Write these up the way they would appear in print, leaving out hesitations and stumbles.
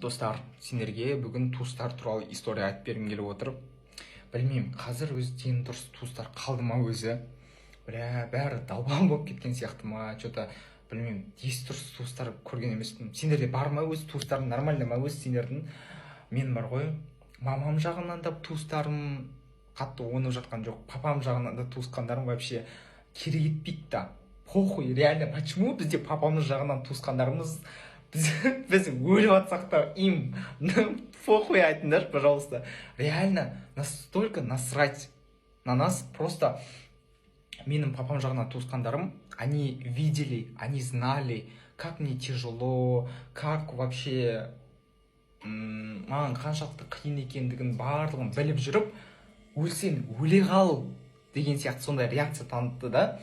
Достар, сендерге бүгін туыстар туралы история айтып бергім келіп отыр. Білмеймін, қазір өзі дені дұрыс туыстар қалды ма өзі? Бәрі далбан болып кеткен сияқты ма? Что-то білмеймін, есі дұрыс туыстар көрген емеспін. Сендерде бар ма өзі туыстарың, нормально ма өзі сендердің? Мен бар ғой, мамам жағынан да туыстарым қатты ойнап жатқан жоқ. Папам жағынан да туысқандарым вообще керек етпейді да. Похуй, реально, почему бізде папамыз жағынан туысқандарымыз біз өліп жатсақ та им похуй айтыңдар, пожалуйста. Реально настолько насрать на нас. Просто менің папам жағынан туысқандарым, они видели, они знали, как мне тяжело, как вообще маған қаншалықты қиын екендігін барлығын біліп жүріп, өлсең өле қал деген сияқты сондай реакция танытты да.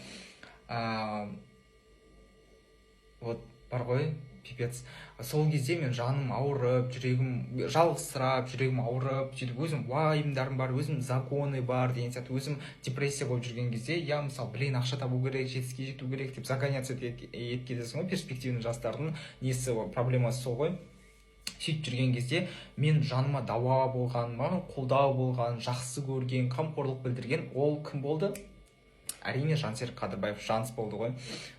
Вот бар ғой, пипец. Сол кезде мен жаным ауырып, жүрегім жалғызсырап, жүрегім ауырып, сөйтіп өзім уайымдарым бар, өзім загоны бар деген сияқты, өзім депрессия болып жүрген кезде, я мысалы, ақша табу керек, жетістікке жету керек деп загоняться еткізесің ғой, перспективный жастардың несі проблемасы сол ғой. Сөйтіп жүрген кезде мен жаныма дауа болған, маған қолдау болған, жақсы көрген, қамқорлық білдірген ол кім болды? Әрине Жансерік Қадырбаев, Жанс болды ғой.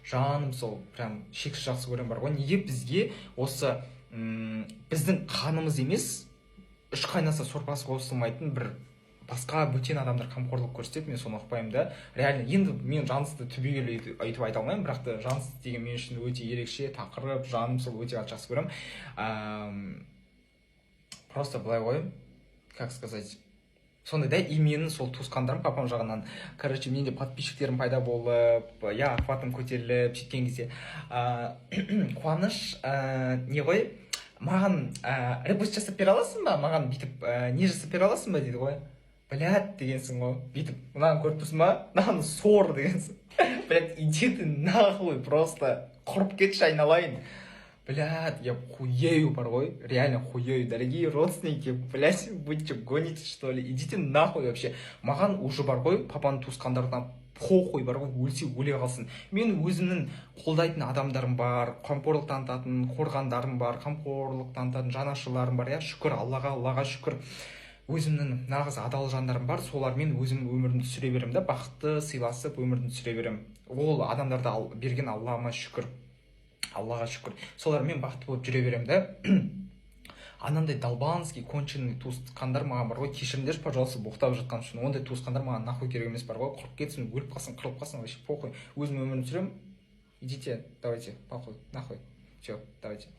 Жаным сол прям шексіз жақсы көрем бар ғой. Неге бізге осы біздің қанымыз емес, үш қайнаса сорпасы қосылмайтын бір басқа бөтен адамдар қамқорлық көрсетеді, мен соны ұқпаймын да. Реально, енді мен Жансты түбегейлі айтып айта алмаймын, бірақ та Жанс деген мен үшін өте ерекше тақырып, жаным сол өте жақсы көрем. Просто былай ғой, как сказать, сондай да, и менің сол туысқандарым папам жағынан, короче, менде подписчиктерім пайда болып, я охватым көтеріліп жеткен кезде қуаныш не ғой, маған репост жасап бере аласың ба, маған бүйтіп не жасап бере аласың ба дейді ғой. Блядь дегенсің ғой, бүйтіп мынаны көріп тұрсың ба, мынаны сор дегенсің. Блядь, иди ты нахуй, просто құрып кетші айналайын. Блядь, я хуею бар ғой, реально хуею. Дорогие родственники, блядь, вы что, гоните что ли? Идите нахуй вообще. Маған уже бар ғой, папаның туысқандарынан похуй бар ғой, өлсе өле қалсын. Мен өзімнің қолдайтын адамдарым бар, қамқорлық танытатын қорғандарым бар, қамқорлық танытатын жанашырларым бар, я шүкір Аллаға шүкір. Өзімнің нағыз адал жандарым бар, солармен өзім өмірімді сүре берем да, бақытты сыйласып өмірімді сүре берем. Ол адамдарды берген Аллаға шүкір. Аллаға шүкір. Солармен бақытты болып жүре берем да. Анандай долбанский, конченый туысқандар маған бар ғой, кешіріңдерші, пожалуйста, боқтап жатқан үшін. Ондай туысқандар маған нахуй керек емес бар ғой, құрып кетсін, өліп қалсын, қырылып қалсын, вообще похуй. Өзім өмірімді сүрем. Идите, давайте, похуй, нахуй. Все, давайте.